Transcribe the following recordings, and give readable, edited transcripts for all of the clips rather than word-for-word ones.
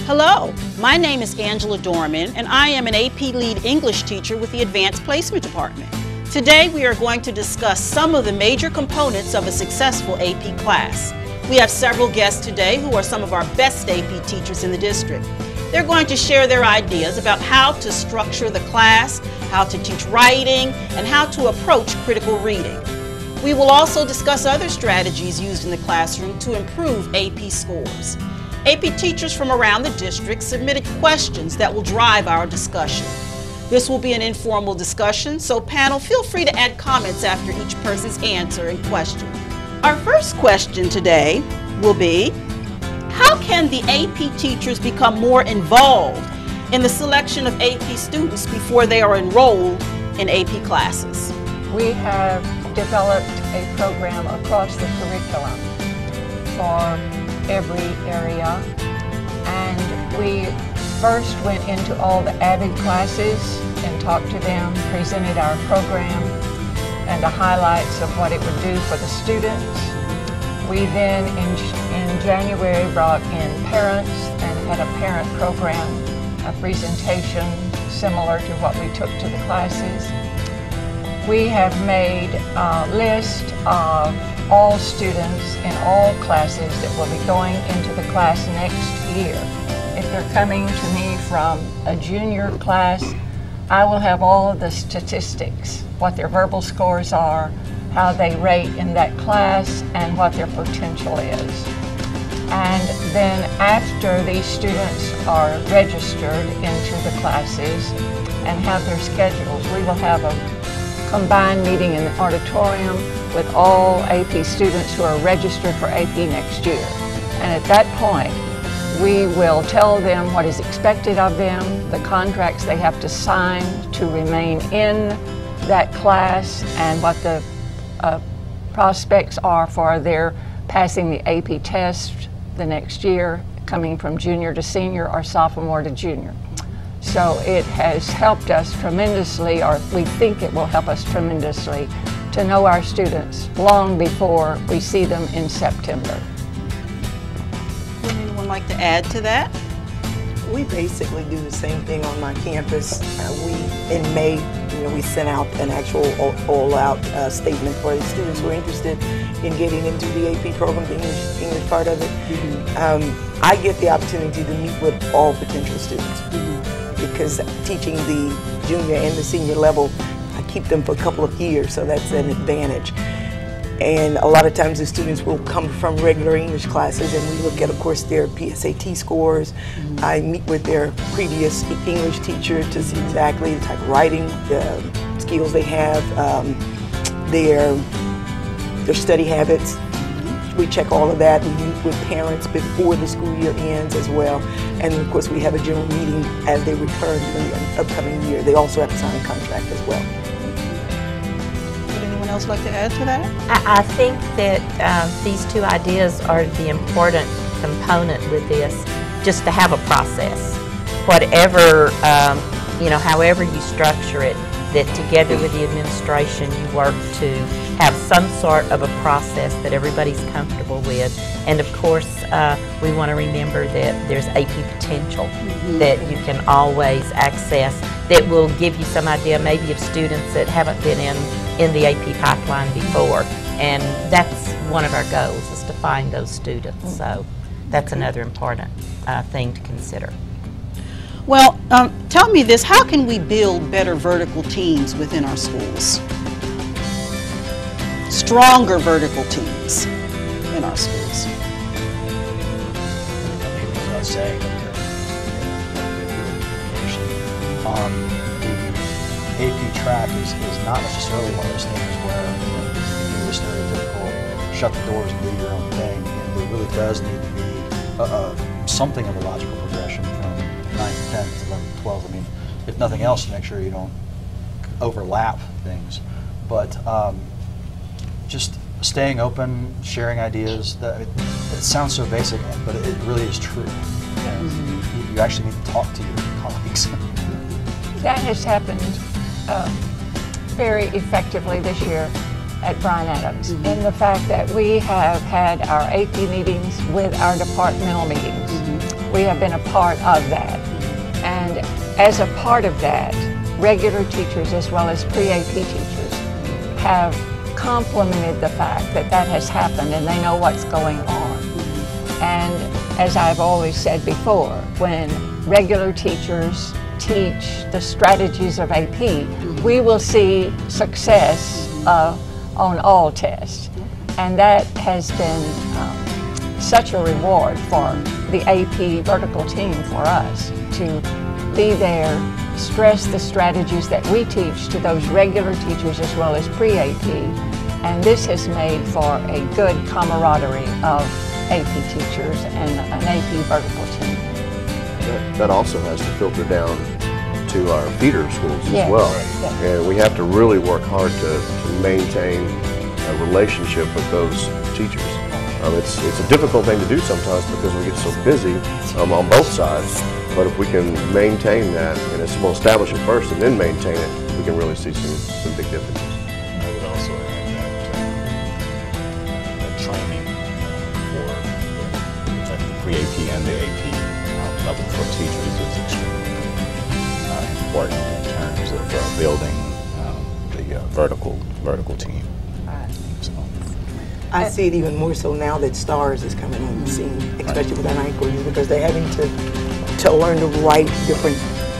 Hello, my name is Angela Dorman and I am an AP Lead English teacher with the Advanced Placement Department. Today we are going to discuss some of the major components of a successful AP class. We have several guests today who are some of our best AP teachers in the district. They're going to share their ideas about how to structure the class, how to teach writing, and how to approach critical reading. We will also discuss other strategies used in the classroom to improve AP scores. AP teachers from around the district submitted questions that will drive our discussion. This will be an informal discussion, so panel, feel free to add comments after each person's answer and question. Our first question today will be, how can the AP teachers become more involved in the selection of AP students before they are enrolled in AP classes? We have developed a program across the curriculum for every area, and we first went into all the avid classes and talked to them, presented our program and the highlights of what it would do for the students. We then in January brought in parents and had a parent program, a presentation similar to what we took to the classes. We have made a list of all students in all classes that will be going into the class next year. If they're coming to me from a junior class, I will have all of the statistics, what their verbal scores are, how they rate in that class, and what their potential is. And then after these students are registered into the classes and have their schedules, we will have a combined meeting in the auditorium with all AP students who are registered for AP next year. And at that point, we will tell them what is expected of them, the contracts they have to sign to remain in that class, and what the prospects are for their passing the AP test the next year, coming from junior to senior or sophomore to junior. So it has helped us tremendously, or we think it will help us tremendously, to know our students long before we see them in September. Would anyone like to add to that? We basically do the same thing on my campus. In May, we sent out an actual all-out statement for the students who are interested in getting into the AP program, the English part of it. Mm-hmm. I get the opportunity to meet with all potential students. Mm-hmm. Because teaching the junior and the senior level, I keep them for a couple of years, so that's an advantage. And a lot of times the students will come from regular English classes, and we look at, of course, their PSAT scores. Mm-hmm. I meet with their previous English teacher to see exactly the type of writing skills they have, their study habits. We check all of that. We meet with parents before the school year ends as well. And of course we have a general meeting as they return to the upcoming year. They also have to sign a contract as well. Would anyone else like to add to that? I think that these two ideas are the important component with this, just to have a process. Whatever, however you structure it, that together with the administration you work to have some sort of a process that everybody's comfortable with. And of course, we want to remember that there's AP potential that you can always access that will give you some idea maybe of students that haven't been in the AP pipeline before. And that's one of our goals, is to find those students. So that's another important thing to consider. Well, tell me this, how can we build better vertical teams within our schools? Stronger vertical teams in our schools. Without saying that the AP track is not necessarily one of those things where you do the stereotypical shut the doors and do your own thing. And there really does need to be something of a logical progression from 9th, 10th, 11th, 12th. I mean, if nothing else, to make sure you don't overlap things. But just staying open, sharing ideas. It sounds so basic, but it really is true. You actually need to talk to your colleagues. That has happened very effectively this year at Bryan Adams, in the fact that we have had our AP meetings with our departmental meetings. we have been a part of that. And as a part of that, regular teachers as well as pre-AP teachers have complimented the fact that that has happened and they know what's going on. And as I've always said before, when regular teachers teach the strategies of AP, we will see success on all tests. And that has been such a reward for the AP vertical team for us to be there, stress the strategies that we teach to those regular teachers as well as pre-AP. And this has made for a good camaraderie of AP teachers and an AP vertical team. That also has to filter down to our feeder schools as Yes. well. Yes. And we have to really work hard to maintain a relationship with those teachers. It's a difficult thing to do sometimes because we get so busy on both sides. But if we can maintain that, and we'll establish it first and then maintain it, we can really see some big differences. I would also add that training for the pre-AP and the AP level for teachers is extremely important in terms of building the vertical team. So. I see it even more so now that STARS is coming on the scene, especially with our ninth graders, because they're having to learn to write different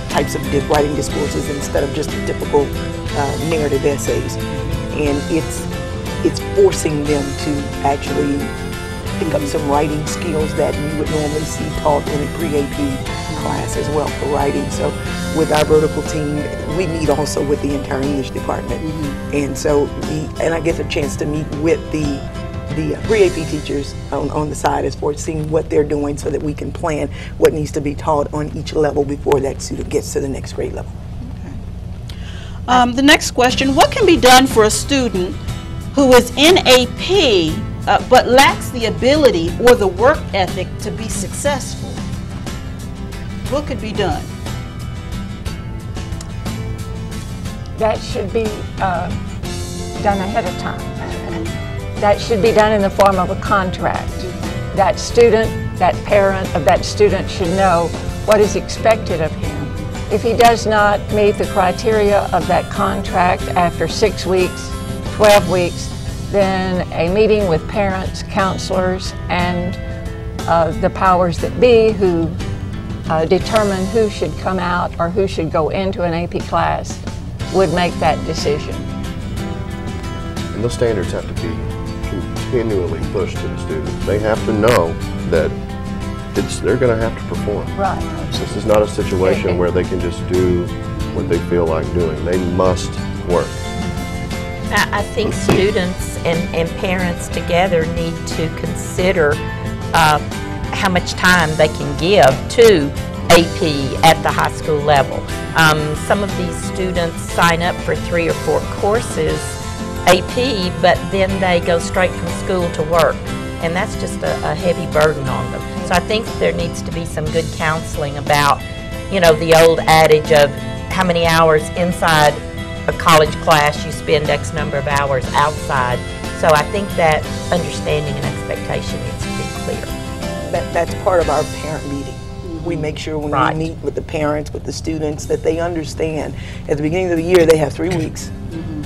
types of writing discourses instead of just the typical narrative essays. And it's forcing them to actually pick up some writing skills that you would normally see taught in a pre-AP class as well for writing. So with our vertical team, we meet also with the entire English department. And so and I get a chance to meet with the pre-AP teachers on the side as far as seeing what they're doing so that we can plan what needs to be taught on each level before that student gets to the next grade level. Okay. The next question, what can be done for a student who is in AP but lacks the ability or the work ethic to be successful? What could be done? That should be done ahead of time. That should be done in the form of a contract. That student, that parent of that student should know what is expected of him. If he does not meet the criteria of that contract after 6 weeks, 12 weeks, then a meeting with parents, counselors, and the powers that be who determine who should come out or who should go into an AP class would make that decision. And those standards have to be continually pushed to the students. They have to know that they're going to have to perform. Right. This is not a situation where they can just do what they feel like doing. They must work. I think students and parents together need to consider how much time they can give to AP at the high school level. Some of these students sign up for 3 or 4 courses AP, but then they go straight from school to work, and that's just a heavy burden on them. So I think there needs to be some good counseling about, you know, the old adage of how many hours inside a college class you spend X number of hours outside. So I think that understanding and expectation needs to be clear. That's part of our parent meeting. We make sure when we meet with the parents, with the students, that they understand. At the beginning of the year, they have 3 weeks.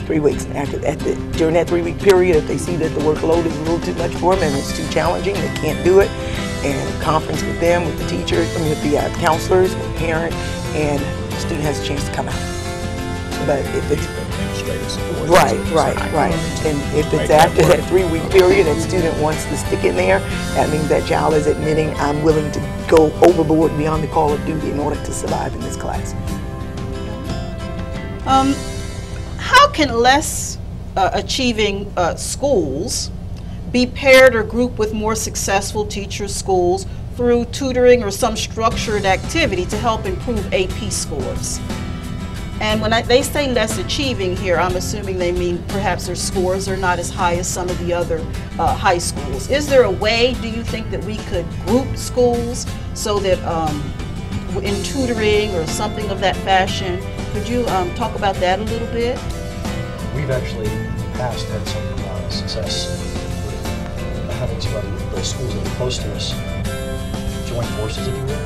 3 weeks. During that 3-week period, if they see that the workload is a little too much for them and it's too challenging, they can't do it, and conference with them, with the teachers, with the counselors, with the parent, and the student has a chance to come out. But if it's right. And if it's after that 3-week period and student wants to stick in there, that means that child is admitting, I'm willing to go overboard beyond the call of duty in order to survive in this class. How can less achieving schools be paired or grouped with more successful teachers' schools through tutoring or some structured activity to help improve AP scores? And when they say less achieving here, I'm assuming they mean perhaps their scores are not as high as some of the other high schools. Is there a way, do you think, that we could group schools so that in tutoring or something of that fashion? Could you talk about that a little bit? We've actually in the past had some success with having some of those schools that are close to us join forces, if you will,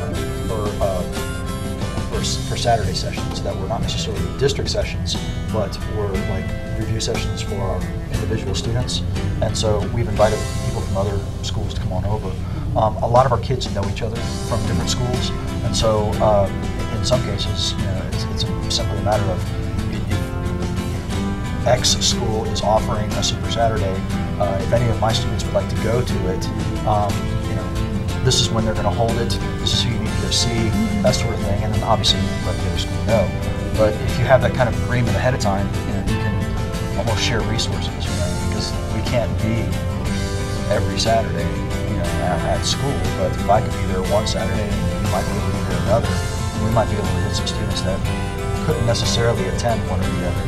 for Saturday sessions that were not necessarily district sessions, but were like review sessions for our individual students. And so we've invited people from other schools to come on over. A lot of our kids know each other from different schools, and so in some cases, you know, it's simply a matter of if X school is offering a Super Saturday, if any of my students would like to go to it, you know, this is when they're going to hold it, this is who you need to go see, that sort of thing, and then obviously let the other school know. But if you have that kind of agreement ahead of time, you know, you can almost share resources, you know, because we can't be every Saturday, you know, at school. But if I could be there one Saturday, you might be able to be there another. We might be able to get some students that couldn't necessarily attend one or the other.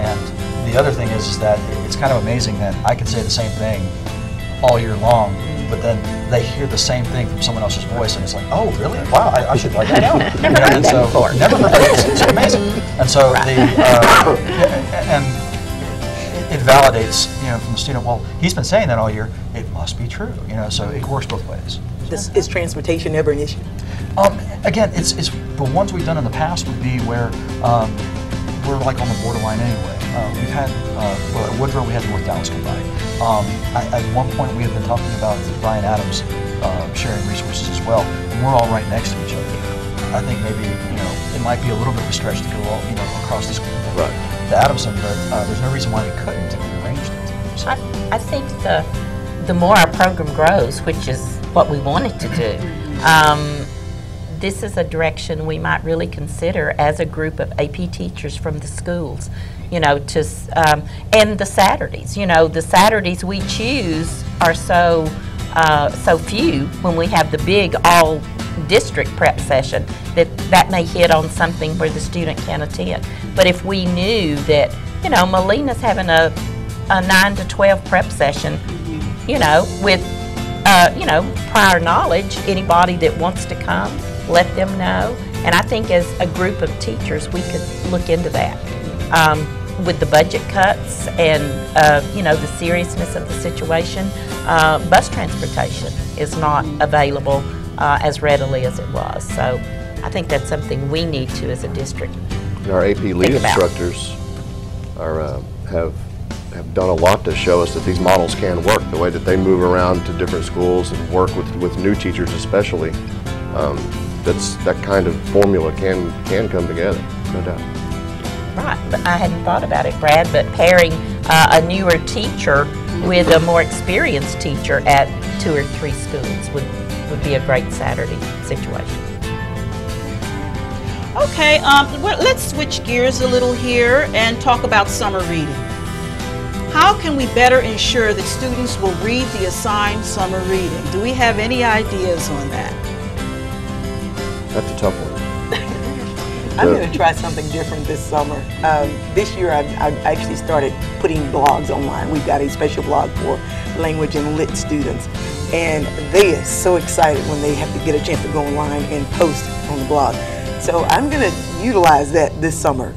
And the other thing is that it's kind of amazing that I can say the same thing all year long, but then they hear the same thing from someone else's voice, and it's like, oh, really? Wow, I should like that. Never heard that before. Never heard that. It's amazing. And so and it validates, you know, from the student. Well, he's been saying that all year. It must be true, you know. So it works both ways. Is transportation ever an issue? Again, it's the ones we've done in the past would be where we're like on the borderline anyway. We've had, well, at Woodrow we had North Dallas come by. At one point we had been talking about Brian Adams sharing resources as well, and we're all right next to each other. I think maybe, you know, it might be a little bit of a stretch to go all, you know, across the school to Adamson, but there's no reason why we couldn't if we arranged it. So. I think the more our program grows, which is what we want it to do, this is a direction we might really consider as a group of AP teachers from the schools, you know, to, and the Saturdays, you know, the Saturdays we choose are so few when we have the big all district prep session that may hit on something where the student can attend. But if we knew that, you know, Melina's having a 9 to 12 prep session, you know, with, you know, prior knowledge, anybody that wants to come, let them know. And I think as a group of teachers, we could look into that. With the budget cuts and, you know, the seriousness of the situation, bus transportation is not available as readily as it was. So I think that's something we need to, as a district, Our AP lead instructors have done a lot to show us that these models can work. The way that they move around to different schools and work with new teachers especially, that kind of formula can come together, no doubt. Right, but I hadn't thought about it, Brad, but pairing a newer teacher with a more experienced teacher at 2 or 3 schools would be a great Saturday situation. Okay, well, let's switch gears a little here and talk about summer reading. How can we better ensure that students will read the assigned summer reading? Do we have any ideas on that? That's a tough one. I'm going to try something different this summer. This year I actually started putting blogs online. We've got a special blog for language and lit students, and they are so excited when they have to get a chance to go online and post on the blog. So I'm going to utilize that this summer.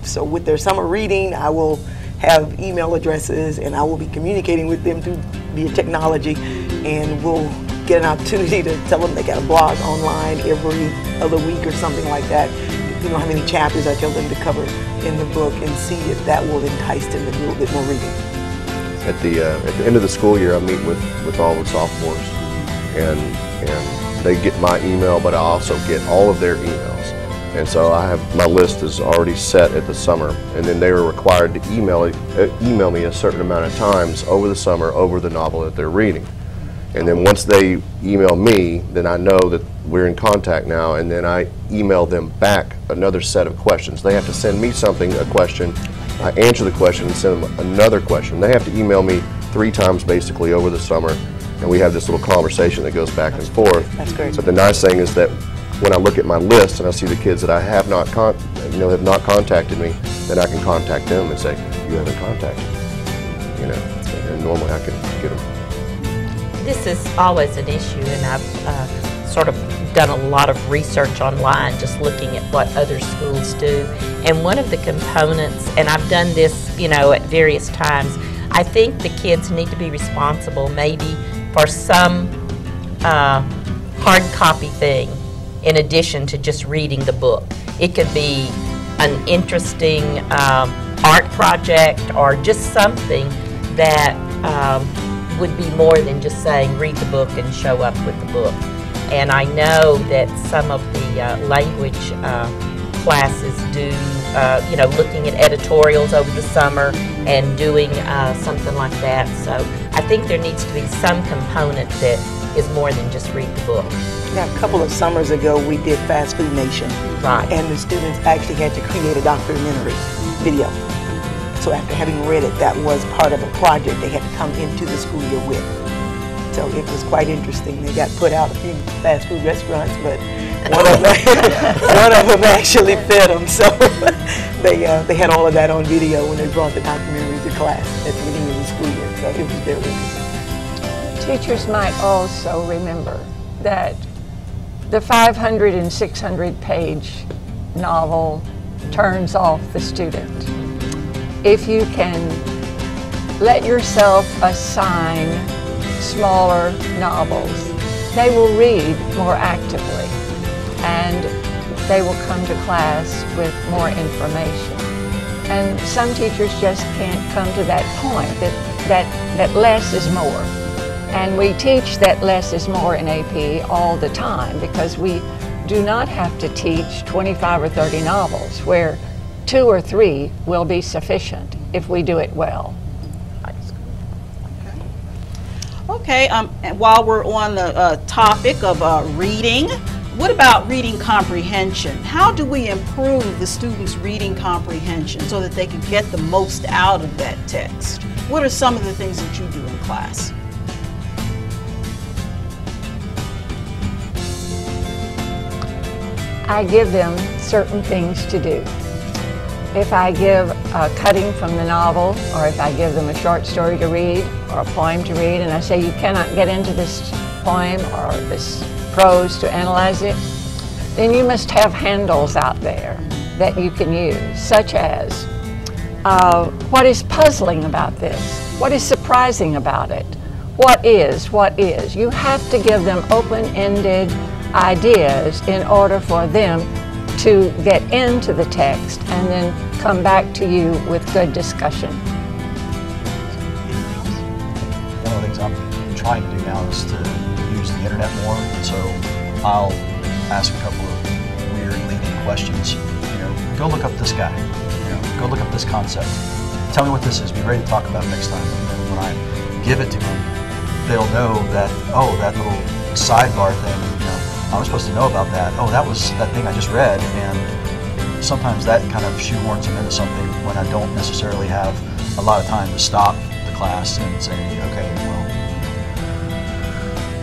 So with their summer reading, I will have email addresses and I will be communicating with them through via technology, and we'll get an opportunity to tell them they got a blog online every other week or something like that. You know how many chapters I tell them to cover in the book, and see if that will entice them to do a little bit more reading. At the end of the school year, I meet with all the sophomores, and they get my email, but I also get all of their emails. And so I have, my list is already set at the summer, and then they are required to email me a certain amount of times over the summer over the novel that they're reading. And then once they email me, then I know that we're in contact now, and then I email them back another set of questions. They have to send me something, a question, I answer the question and send them another question. They have to email me 3 times basically over the summer, and we have this little conversation that goes back and forth. That's great. But the nice thing is that when I look at my list and I see the kids that I have not have not contacted me, then I can contact them and say, you haven't contacted me, you know, and normally I can get them. This is always an issue, and I've sort of done a lot of research online just looking at what other schools do. And one of the components, and I've done this, you know, at various times, I think the kids need to be responsible maybe for some hard copy thing in addition to just reading the book. It could be an interesting art project or just something that would be more than just saying read the book and show up with the book. And I know that some of the language classes do, you know, looking at editorials over the summer and doing something like that. So I think there needs to be some component that is more than just read the book. Now, a couple of summers ago, we did Fast Food Nation. Right. And the students actually had to create a documentary video. So after having read it, that was part of a project they had to come into the school year with. So it was quite interesting. They got put out a few fast food restaurants, but one of them actually fed them. So they had all of that on video when they brought the documentary to class at the beginning of the school year. So it was very interesting. Teachers might also remember that the 500 and 600 page novel turns off the student. If you can let yourself assign smaller novels, they will read more actively and they will come to class with more information. And some teachers just can't come to that point, that less is more. And we teach that less is more in AP all the time because we do not have to teach 25 or 30 novels where 2 or 3 will be sufficient if we do it well. Okay, and while we're on the topic of reading, what about reading comprehension? How do we improve the students' reading comprehension so that they can get the most out of that text? What are some of the things that you do in class? I give them certain things to do. If I give a cutting from the novel, or if I give them a short story to read, or a poem to read, and I say you cannot get into this poem or this prose to analyze it, then you must have handles out there that you can use, such as what is puzzling about this? What is surprising about it? What is? You have to give them open-ended ideas in order for them to get into the text and then come back to you with good discussion. One of the things I'm trying to do now is to use the internet more, and so I'll ask a couple of weird leading questions. You know, go look up this guy. You know, go look up this concept. Tell me what this is. Be ready to talk about it next time. And then when I give it to them, they'll know that, oh, that little sidebar thing, you know, I was supposed to know about that. Oh, that was that thing I just read, and sometimes that kind of shoehorns them into something when I don't necessarily have a lot of time to stop the class and say, okay, well,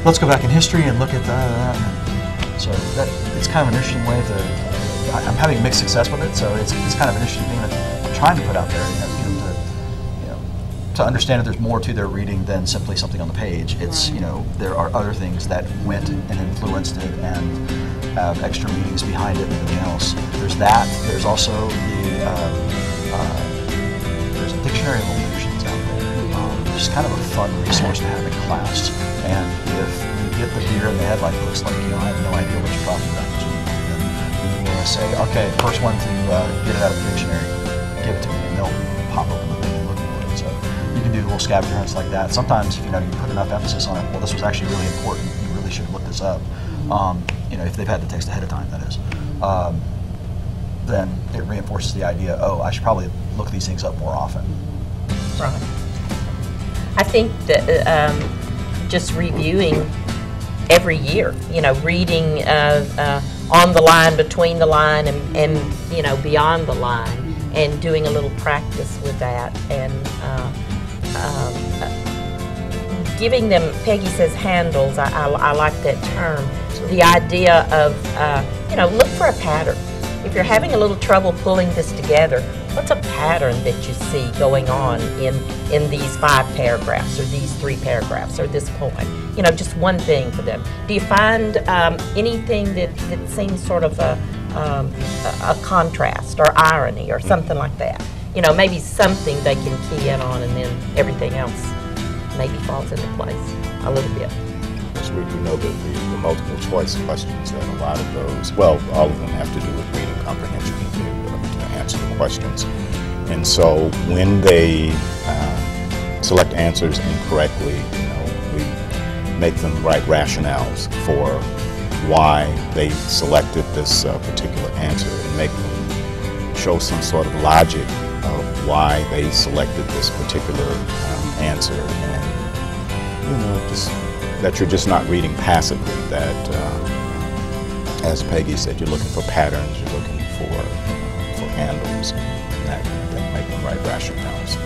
let's go back in history and look at that. So that it's kind of an interesting way to. I'm having mixed success with it, so it's kind of an interesting thing that I'm trying to put out there. You know, get them to understand that there's more to their reading than simply something on the page. It's, you know, there are other things that went and influenced it and have extra meanings behind it and everything else. There's that. There's also there's a dictionary of illusions out there, which is kind of a fun resource to have in class. And if you get the deer in the headlight looks like, you know, I have no idea what you're talking about, then you want to say, okay, first one to get it out of the dictionary, give it to me, and they'll pop open the thing and look for it. So you can do little scavenger hunts like that. Sometimes, you know, you put enough emphasis on it, well, this was actually really important, you really should have looked this up. You know, if they've had the text ahead of time, that is. Then it reinforces the idea, oh, I should probably look these things up more often. Right. I think that just reviewing every year, you know, reading on the line, between the line, and you know, beyond the line, and doing a little practice with that, and giving them, Peggy says handles, I like that term, the idea of, you know, look for a pattern. If you're having a little trouble pulling this together, what's a pattern that you see going on in these 5 paragraphs, or these 3 paragraphs, or this poem? You know, just one thing for them. Do you find anything that seems sort of a contrast or irony or something like that? You know, maybe something they can key in on, and then everything else maybe falls into place a little bit. questions. We know that the multiple choice questions, that a lot of those, well, all of them have to do with reading comprehension to answer the questions. And so when they select answers incorrectly, we make them write rationales for why they selected this particular answer, and make them show some sort of logic of why they selected this particular answer. And just that you're just not reading passively, that as Peggy said, you're looking for patterns, you're looking for handles, and that make them write rationales.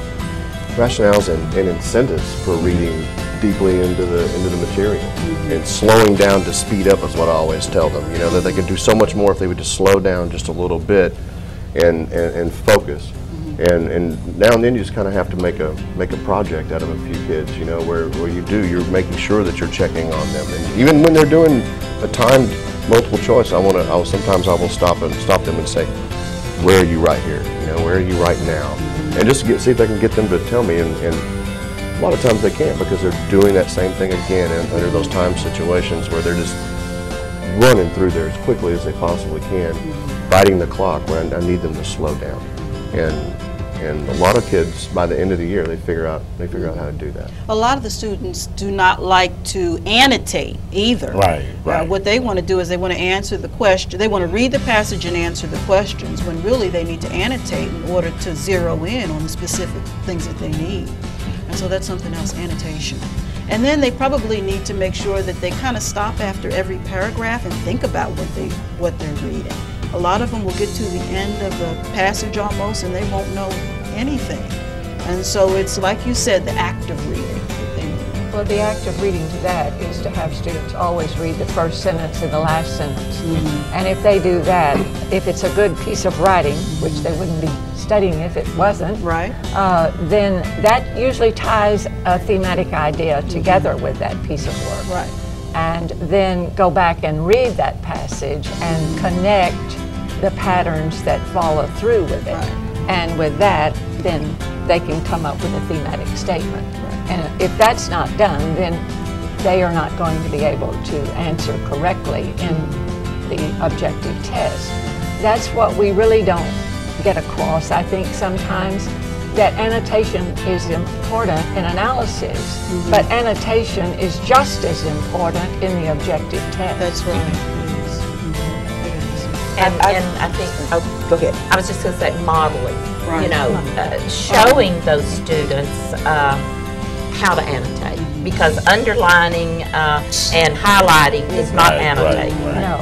Rationales and incentives for reading deeply into the material. And slowing down to speed up is what I always tell them, that they could do so much more if they would just slow down just a little bit and focus. And now and then you just kind of have to make a project out of a few kids, where you're making sure that you're checking on them. And even when they're doing a timed multiple choice, sometimes I will stop them and say, where are you right here? Where are you right now? And just see if they can get them to tell me. And a lot of times they can't, because they're doing that same thing again under those time situations where they're just running through there as quickly as they possibly can, fighting the clock when I need them to slow down. And a lot of kids, by the end of the year, they figure out how to do that. A lot of the students do not like to annotate either. Right. What they want to do is they want to answer the question. They want to read the passage and answer the questions, when really they need to annotate in order to zero in on the specific things that they need. And so that's something else, annotation. And then they probably need to make sure that they kind of stop after every paragraph and think about what they're reading. A lot of them will get to the end of the passage almost and they won't know anything. And so it's like you said, the act of reading. Well, the act of reading to that is to have students always read the first sentence and the last sentence. And if they do that, if it's a good piece of writing, which they wouldn't be studying if it wasn't, right? Then that usually ties a thematic idea together with that piece of work. Right. And then go back and read that passage and connect the patterns that follow through with it. Right. And with that, then they can come up with a thematic statement. Right. And if that's not done, then they are not going to be able to answer correctly in the objective test. That's what we really don't get across, I think, sometimes, that annotation is important in analysis, but annotation is just as important in the objective test. That's right. And I think, Go ahead. I was just going to say modeling, Right. showing those students how to annotate, because underlining and highlighting is not annotating. Right. No.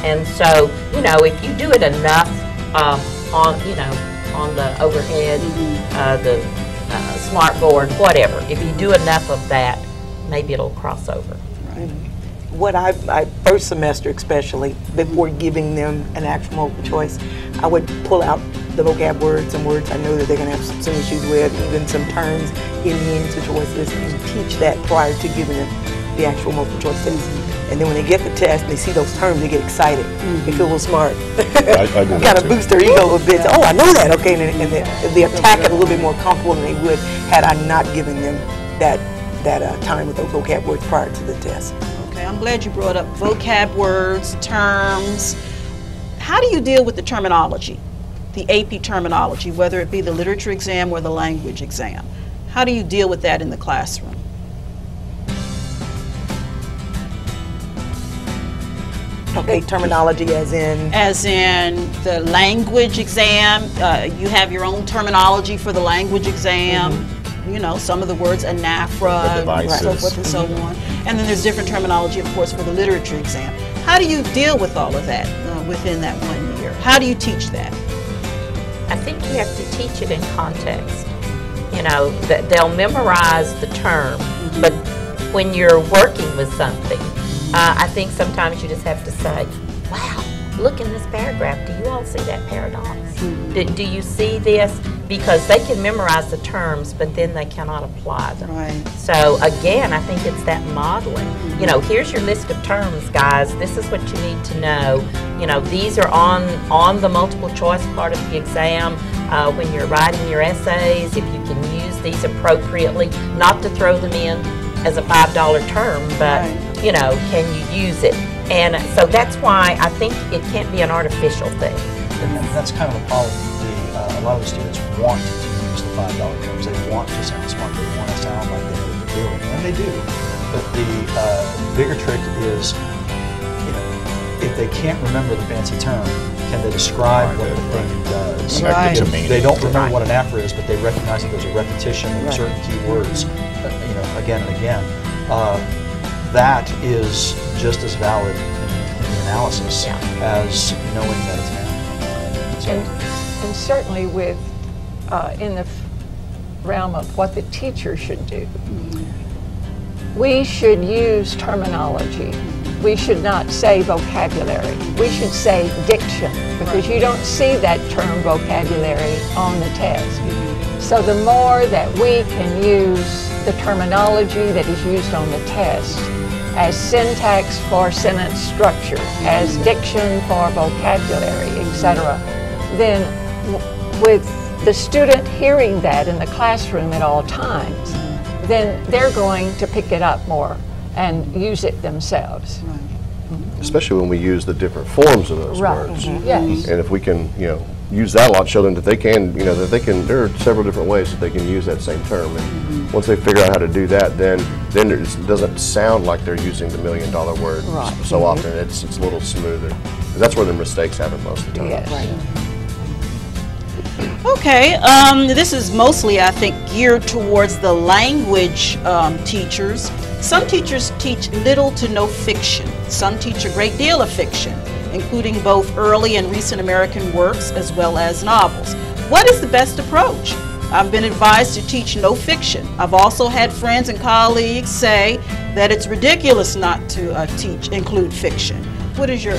And so, if you do it enough on the overhead, the smart board, whatever, if you do enough of that, maybe it'll cross over. What I first semester especially, before giving them an actual multiple choice, I would pull out the vocab words and words I know that they're going to have some issues with, even some terms in the answer choices, and teach that prior to giving them the actual multiple choice test. And then when they get the test and they see those terms, they get excited. They feel a little smart. I do Kind of boost their ego a little bit. Oh, I know that. Okay, and they attack it a little bit more comfortable than they would had I not given them that time with those vocab words prior to the test. Okay, I'm glad you brought up vocab words, terms. How do you deal with the terminology, the AP terminology, whether it be the literature exam or the language exam? How do you deal with that in the classroom? Okay, terminology as in? As in the language exam, you have your own terminology for the language exam. Some of the words, anaphora, so forth and so on. And then there's different terminology, of course, for the literature exam. How do you deal with all of that within that 1 year? How do you teach that? I think you have to teach it in context. That they'll memorize the term, but when you're working with something, I think sometimes you just have to say, wow, look in this paragraph. Do you all see that paradox? Do you see this? Because they can memorize the terms, but then they cannot apply them. Right. So again, I think it's that modeling. Here's your list of terms, guys. This is what you need to know. These are on the multiple choice part of the exam. When you're writing your essays, if you can use these appropriately, not to throw them in as a $5 term, but you know, can you use it? And so that's why I think it can't be an artificial thing. And that's kind of the problem. A lot of the students want to use the $5 terms. They want to sound smart. They want to sound like they know what they're doing, and they do. But the bigger trick is, you know, if they can't remember the fancy term, can they describe what the thing does? Right. If they don't remember what an afra is, but they recognize that there's a repetition of certain key words, you know, again and again. That is just as valid in the analysis as knowing that it's an afra. And certainly with, in the realm of what the teacher should do, we should use terminology. We should not say vocabulary. We should say diction, because you don't see that term vocabulary on the test. So the more that we can use the terminology that is used on the test as syntax for sentence structure, as diction for vocabulary, etc., then with the student hearing that in the classroom at all times, then they're going to pick it up more and use it themselves. Especially when we use the different forms of those words. Yes. And if we can, you know, use that a lot, show them that they can, you know, that they can, there are several different ways that they can use that same term. And once they figure out how to do that, then it doesn't sound like they're using the $1 million word so often. It's a little smoother. That's where the mistakes happen most of the time. Yes. Okay, this is mostly, I think, geared towards the language teachers. Some teachers teach little to no fiction. Some teach a great deal of fiction, including both early and recent American works as well as novels. What is the best approach? I've been advised to teach no fiction. I've also had friends and colleagues say that it's ridiculous not to include fiction. What is your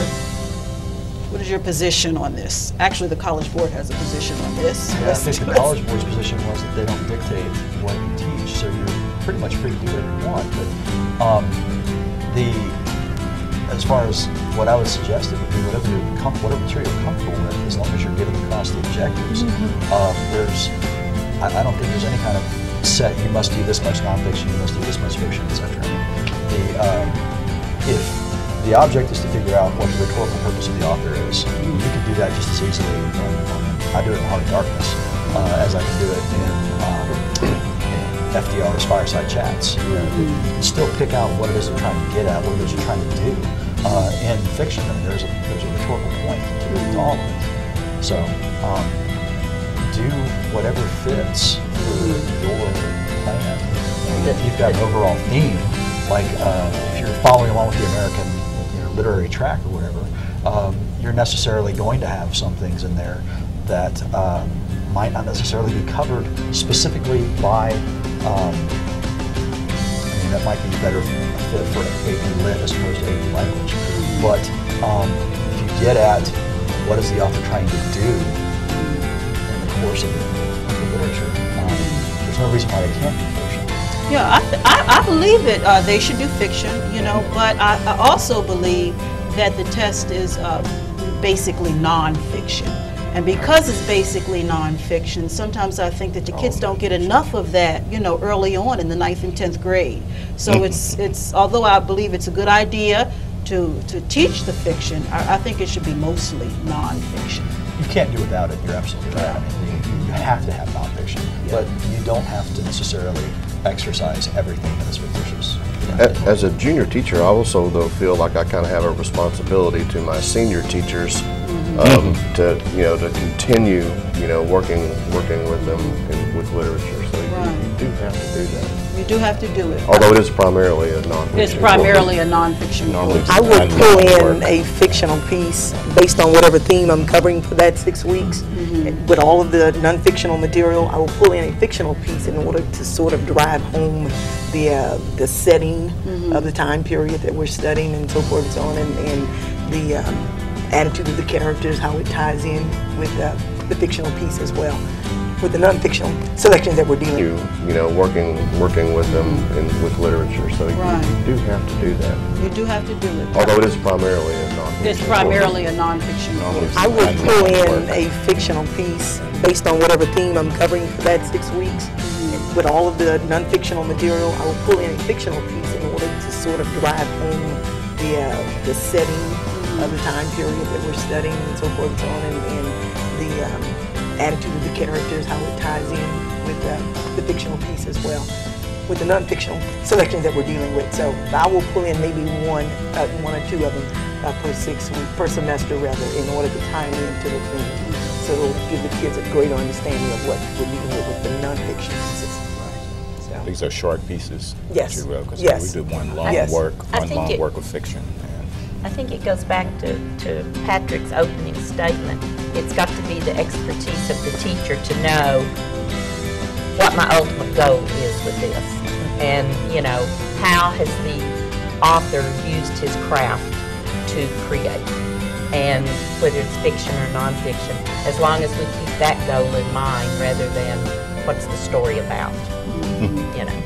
position on this? Actually, the College Board has a position on this. Yeah, I think the College Board's position was that they don't dictate what you teach, so you're pretty much free to do whatever you want. But as far as what I would suggest, it would be whatever material you're comfortable with, as long as you're getting across the objectives. I don't think there's any kind of set, you must do this much nonfiction, you must do this much fiction, etc. If the object is to figure out what the rhetorical purpose of the author is, you can do that just as easily. I do it in Heart of Darkness, as I can do it in FDR's Fireside Chats. You can still pick out what it is they're trying to get at, what it is you're trying to do. In fiction, I mean, there's a rhetorical point to all of it. So do whatever fits for your plan. And if you've got an overall theme, like if you're following along with the American literary track or whatever, you're necessarily going to have some things in there that might not necessarily be covered specifically by, I mean, that might be better fit for AP Lit as opposed to AP Language. But if you get at what is the author trying to do in the course of the literature, there's no reason why they can't do fiction. Yeah, I believe that they should do fiction, you know, but I also believe that the test is basically nonfiction. And because it's basically nonfiction, sometimes I think that the kids don't get enough of that, you know, early on in the 9th and 10th grade. So it's although I believe it's a good idea to teach the fiction, I think it should be mostly nonfiction. You can't do without it, you're absolutely right. I mean, you have to have nonfiction, but you don't have to necessarily exercise everything that is fictitious. As a junior teacher, I also though feel like I kind of have a responsibility to my senior teachers to continue working with them with literature. So you do have to do that. You do have to do it. Although it is primarily a nonfiction. It's primarily a nonfiction course. I would pull in a fictional piece based on whatever theme I'm covering for that 6 weeks. With all of the non-fictional material, I will pull in a fictional piece in order to sort of drive home the setting of the time period that we're studying and so forth and so on, and the attitude of the characters, how it ties in with the fictional piece as well, with the non-fictional selections that we're dealing with. Working with them with literature, so you do have to do that. You do have to do it. Although it is primarily a non-fiction. It's primarily a non-fiction course. I would pull in a fictional piece based on whatever theme I'm covering for that 6 weeks. with all of the non-fictional material, I will pull in a fictional piece in order to sort of drive home the setting of the time period that we're studying and so forth and so on, and the attitude of the characters, how it ties in with the fictional piece as well, with the non-fictional selections that we're dealing with. So I will pull in maybe one or two of them per semester rather, in order to tie into the theme. So it'll give the kids a greater understanding of what we're dealing with the non-fiction pieces. So. These are short pieces. Yes. That you wrote, 'cause yes. we did one long Yes. work, I one think long it- work of fiction. I think it goes back to Patrick's opening statement. It's got to be the expertise of the teacher to know what my ultimate goal is with this. And, you know, how has the author used his craft to create? And whether it's fiction or nonfiction, as long as we keep that goal in mind rather than what's the story about, you know.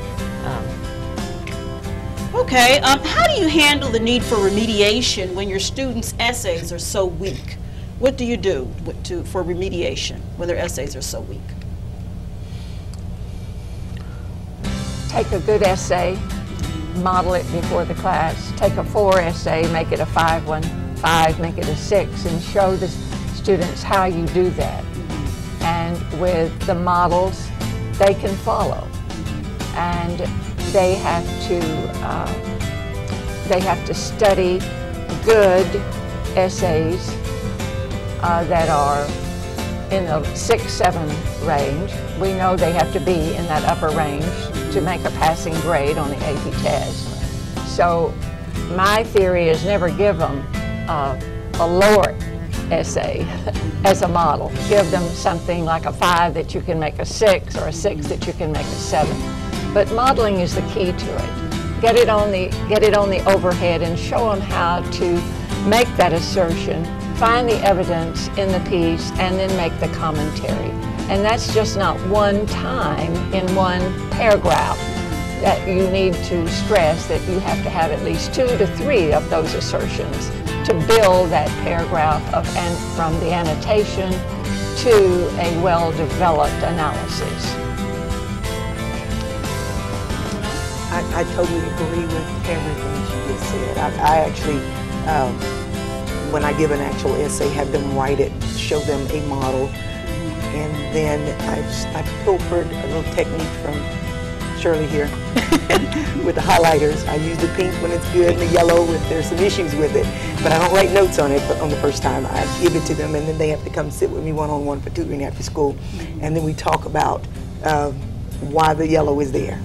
Okay, how do you handle the need for remediation when your students' essays are so weak? What do you do for remediation when their essays are so weak? Take a good essay, model it before the class. Take a 4 essay, make it a 5 one, 5, make it a 6, and show the students how you do that. And with the models, they can follow. And they have to study good essays that are in the 6-7 range. We know they have to be in that upper range to make a passing grade on the AP test. So my theory is never give them a lower essay as a model. Give them something like a 5 that you can make a 6, or a 6 that you can make a 7. But modeling is the key to it. Get it on the overhead and show them how to make that assertion, find the evidence in the piece, and then make the commentary. And that's just not one time in one paragraph. That you need to stress that you have to have at least 2 to 3 of those assertions to build that paragraph from the annotation to a well-developed analysis. I totally agree with everything she just said. I actually, when I give an actual essay, have them write it, show them a model, and then I've pilfered a little technique from Shirley here with the highlighters. I use the pink when it's good and the yellow if there's some issues with it. But I don't write notes on it on the first time. I give it to them, and then they have to come sit with me one-on-one for tutoring after school. And then we talk about why the yellow is there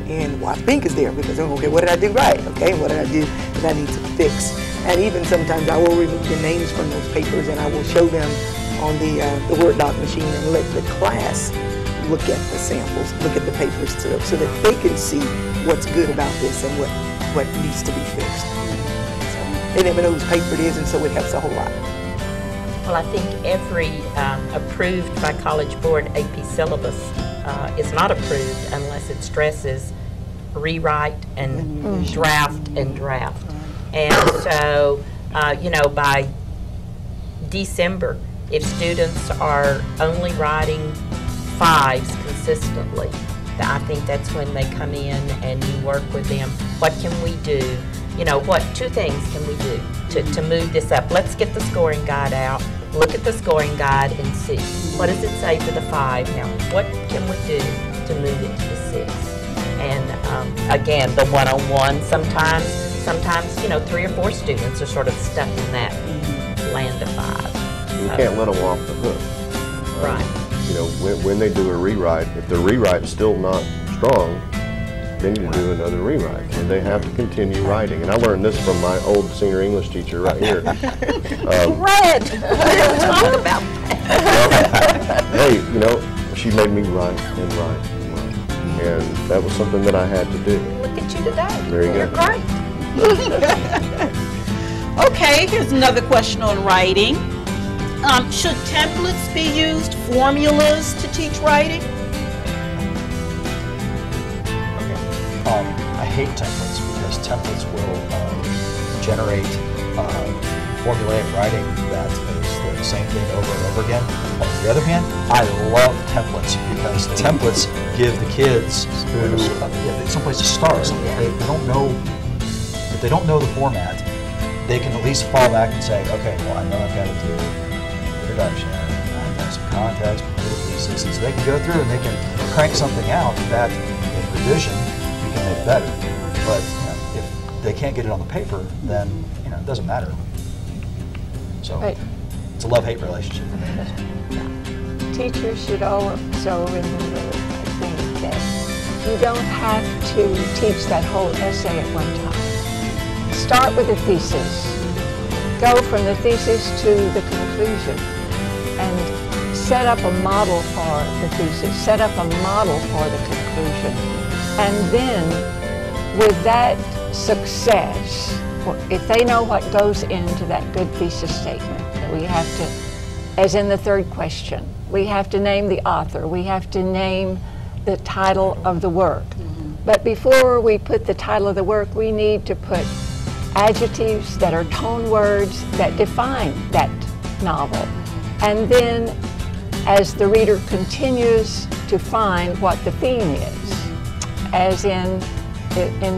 and why pink is there, because, okay, what did I do right? Okay, what did I do that I need to fix? And even sometimes I will remove the names from those papers and I will show them on the Word doc machine and let the class look at the samples, look at the papers too, so that they can see what's good about this and what needs to be fixed. So they never know whose paper it is, and so it helps a whole lot. Well, I think every approved by College Board AP syllabus is not approved unless it stresses rewrite and draft and draft. And so, you know, by December, if students are only writing 5s consistently, I think that's when they come in and you work with them. What can we do? You know, 2 things can we do to move this up? Let's get the scoring guide out, look at the scoring guide and see, what does it say for the 5? Now, what can we do to move it to the 6? And again, the one-on-one, sometimes, you know, 3 or 4 students are sort of stuck in that land of 5. You can't let them off the hook. Right. You know, when they do a rewrite, if the rewrite is still not strong, they need to do another rewrite, and they have to continue writing. And I learned this from my old senior English teacher right here. Red! Talk about that. Hey, you know, she made me write and write and write, and that was something that I had to do. Look at you today. There you go. You're great. Okay, here's another question on writing. Should templates be used, formulas to teach writing? I hate templates because templates will generate formulaic writing that is the same thing over and over again. On the other hand, I love templates because templates give the kids who someplace to start. If they don't know the format, they can at least fall back and say, okay, well, I know I've got to do introduction, I've got some context, little pieces, and so they can go through and they can crank something out that in revision we can make better. But if they can't get it on the paper, then it doesn't matter. So it's a love-hate relationship for me. Teachers should also remember, I think, that you don't have to teach that whole essay at one time. Start with the thesis. Go from the thesis to the conclusion and set up a model for the thesis, set up a model for the conclusion. And then with that success, if they know what goes into that good thesis statement, that we have to, as in the third question, we have to name the author, we have to name the title of the work. But before we put the title of the work, we need to put adjectives that are tone words that define that novel. And then as the reader continues to find what the theme is, as in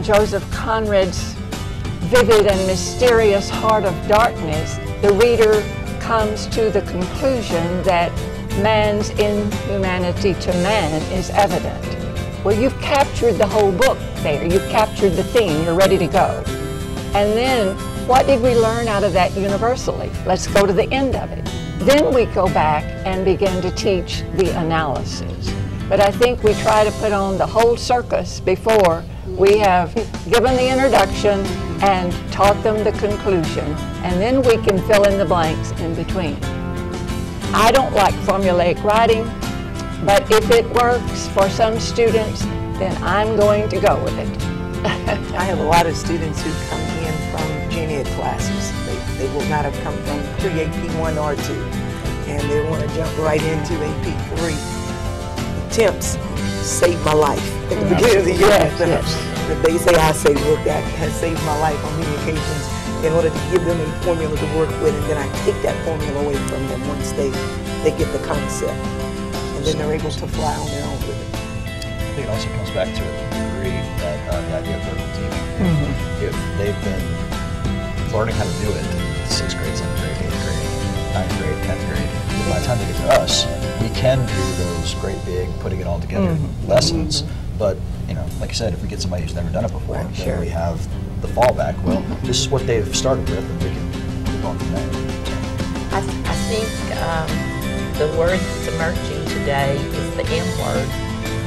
Joseph Conrad's vivid and mysterious Heart of Darkness, the reader comes to the conclusion that man's inhumanity to man is evident. Well, you've captured the whole book there. You've captured the theme. You're ready to go. And then, what did we learn out of that universally? Let's go to the end of it. Then we go back and begin to teach the analysis. But I think we try to put on the whole circus before we have given the introduction and taught them the conclusion, and then we can fill in the blanks in between. I don't like formulaic writing, but if it works for some students, then I'm going to go with it. I have a lot of students who come in from gen ed classes. They will not have come from pre-AP 1 or 2, and they want to jump right into AP 3. Attempts saved my life at the beginning of the year. If they say, I say, look, that has saved my life on many occasions in order to give them a formula to work with, and then I take that formula away from them once they get the concept. And then they're able to fly on their own with it. I think it also comes back to a degree that the idea of vertical teaming. If they've been learning how to do it, 6th grade, 7th grade, 8th grade, 9th grade, 10th grade, by the time they get to us, we can do those great big, putting it all together lessons. But like I said, if we get somebody who's never done it before, then we have the fallback. Well, this is what they've started with, and we can keep on from there. I think the word that's emerging today is the M word,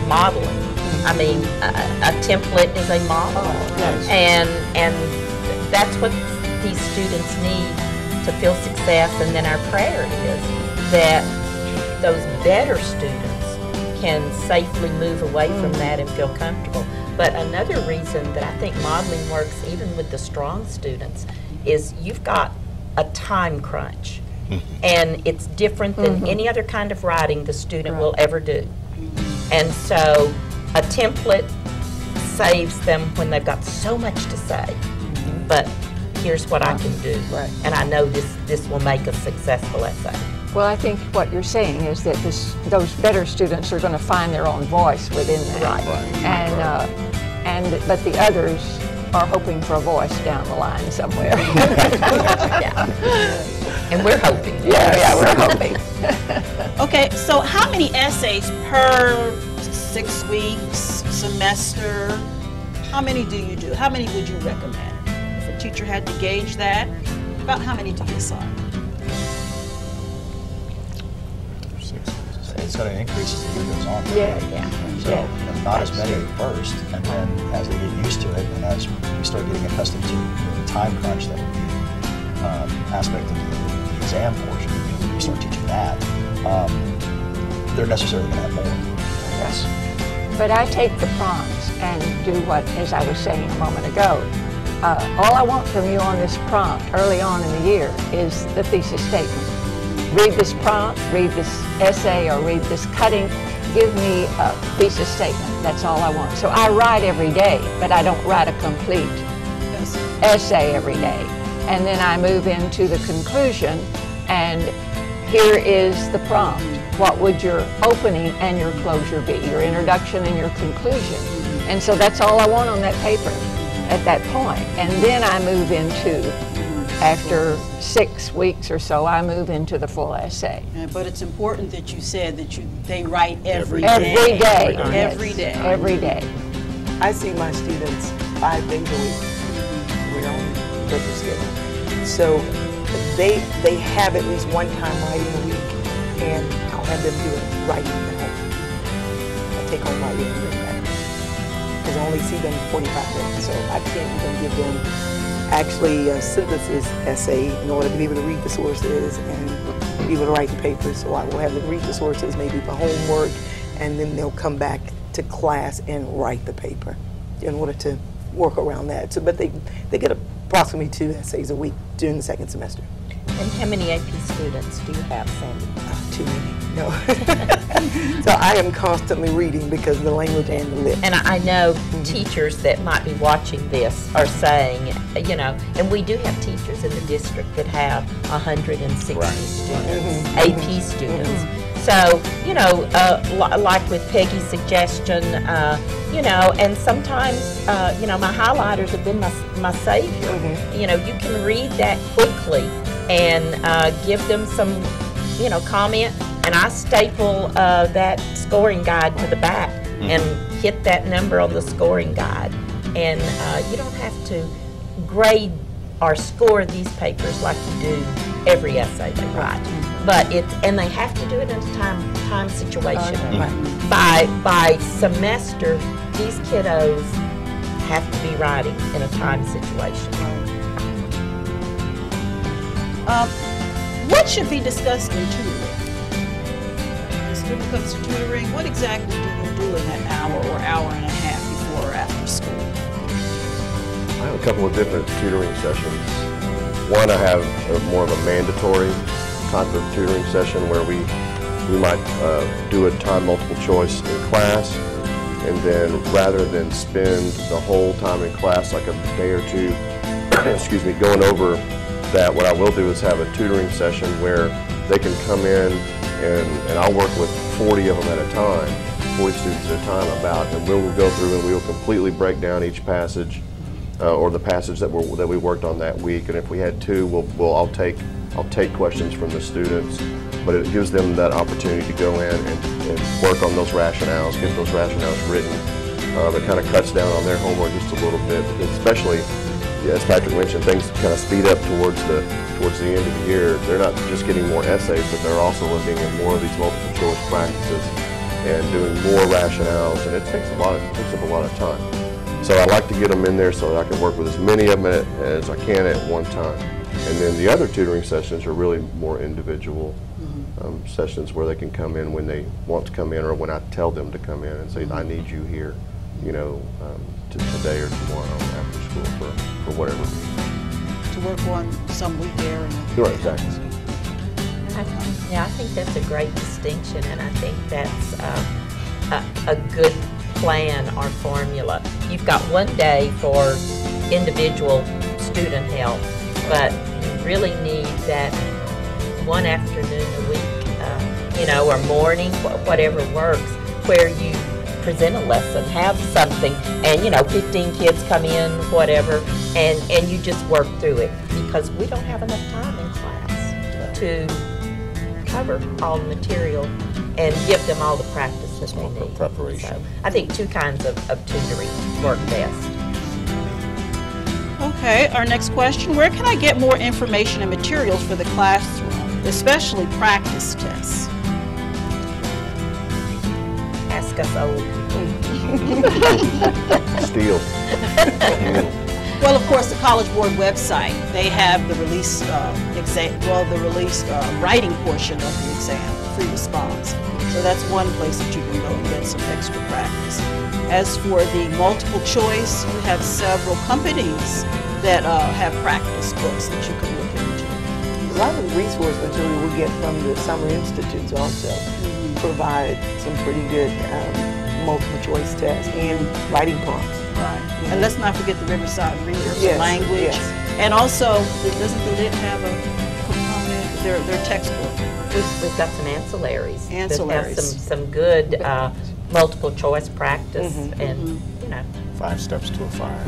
modeling. I mean, a template is a model, and that's what these students need to feel success. And then our prayer is that those better students can safely move away from that and feel comfortable. But another reason that I think modeling works even with the strong students is you've got a time crunch. And it's different than any other kind of writing the student will ever do. And so a template saves them when they've got so much to say. But here's what I can do. And I know this will make a successful essay. Well, I think what you're saying is that those better students are going to find their own voice within that. But the others are hoping for a voice down the line somewhere. And we're hoping. We're hoping. Okay, so how many essays per 6 weeks, semester? How many do you do? How many would you recommend? If a teacher had to gauge that, about how many do you assign? It's going to increase as the year goes on. So not as many at first, and then as they get used to it, and as we start getting accustomed to the time crunch that would be aspect of the exam portion, we start teaching that, they're necessarily going to have more. But I take the prompts and do what, as I was saying a moment ago, all I want from you on this prompt early on in the year is the thesis statement. Read this prompt, read this essay, or read this cutting, give me a thesis statement. That's all I want. So I write every day, but I don't write a complete essay every day. And then I move into the conclusion, and here is the prompt. What would your opening and your closure be? Your introduction and your conclusion. And so that's all I want on that paper at that point. And then I move into, after 6 weeks or so, I move into the full essay. But it's important that you said that they write every Every day. day. Every yes. day. Every day. I see my students 5 days a week. We're on purpose schedule. So they have at least one time writing a week, and I'll have them do it writing at home. I take home writing and bring back. Because I only see them 45 minutes, so I can't even give them actually a synthesis essay in order to be able to read the sources and be able to write the papers. So I will have them read the sources, maybe for homework, and then they'll come back to class and write the paper in order to work around that. So, but they get approximately 2 essays a week during the second semester. And how many AP students do you have, Sandy? Too many, no. So I am constantly reading because of the language and the lit. And I know teachers that might be watching this are saying, you know, and we do have teachers in the district that have 160 students, AP students. So, you know, like with Peggy's suggestion, you know, and sometimes, you know, my highlighters have been my savior. You know, you can read that quickly and give them some, you know, comment, and I staple that scoring guide to the back and hit that number on the scoring guide. And you don't have to grade or score these papers like you do every essay they write. But and they have to do it in a time situation. By semester, these kiddos have to be writing in a time situation. What should be discussed in tutoring? The student comes to tutoring, what exactly do you do in that hour or hour and a half before or after school? I have a couple of different tutoring sessions. One, I have more of a mandatory type of tutoring session where we might do a time multiple choice in class, and then rather than spend the whole time in class, like a day or two, excuse me, going over that, what I will do is have a tutoring session where they can come in and I'll work with 40 of them at a time, 40 students at a time about, and we will go through and we will completely break down each passage or the passage that we worked on that week. And if we had 2, I'll take questions from the students, but it gives them that opportunity to go in and work on those rationales, get those rationales written. It kind of cuts down on their homework just a little bit, because especially, as Patrick mentioned, things kind of speed up towards the end of the year. They're not just getting more essays, but they're also looking at more of these multiple choice practices and doing more rationales, and it takes up a lot of time. So I like to get them in there so that I can work with as many of them as I can at one time. And then the other tutoring sessions are really more individual sessions where they can come in when they want to come in, or when I tell them to come in and say, I need you here, you know, today or tomorrow after school for whatever reason. To work on some week there and Right, exactly. Yeah, I think that's a great distinction, and I think that's a good plan or formula. You've got one day for individual student help, but you really need that one afternoon a week, you know, or morning, whatever works, where you present a lesson, have something, and, you know, 15 kids come in, whatever, and you just work through it, because we don't have enough time in class to cover all the material and give them all the practice that they need. Preparation. So I think 2 kinds of tutoring work best. Okay, our next question, where can I get more information and materials for the classroom, especially practice tests? Ask us old people. Steal. Well, of course, the College Board website, they have the release writing portion of the exam, free response. So that's one place that you can go and get some extra practice. As for the multiple choice, you have several companies that have practice books that you can look into. A lot of the resource material we get from the summer institutes also provide some pretty good multiple choice tests and writing prompts. Right. And let's not forget the Riverside Reader for Yes, language. yes. And also, doesn't the LIT have a component? their textbook? We've got some ancillaries. Ancillaries. That have some good multiple choice practice and, you know. 5 steps to a fire.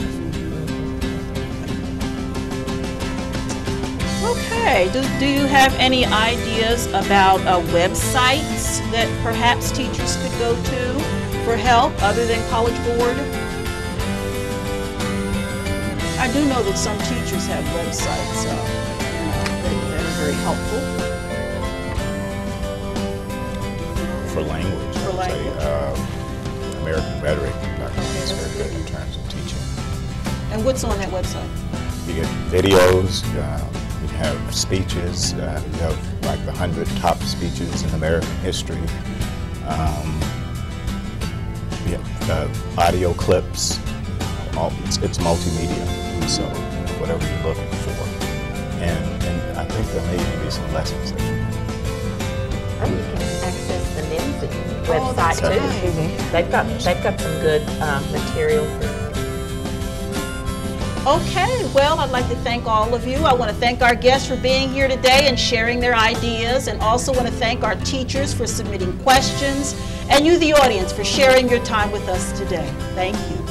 Okay, do you have any ideas about websites that perhaps teachers could go to for help other than College Board? I do know that some teachers have websites that are very helpful. For language, I would say American Rhetoric is very good in terms of teaching. And what's on that website? You get videos, you have speeches, you have like the 100 top speeches in American history. You have audio clips. It's multimedia, so whatever you're looking for. And I think there may even be some lessons there. Oh, you can access the NIMS website too. Right. They've got some good material for. Okay, well, I'd like to thank all of you. I want to thank our guests for being here today and sharing their ideas, and also want to thank our teachers for submitting questions, and you, the audience, for sharing your time with us today. Thank you.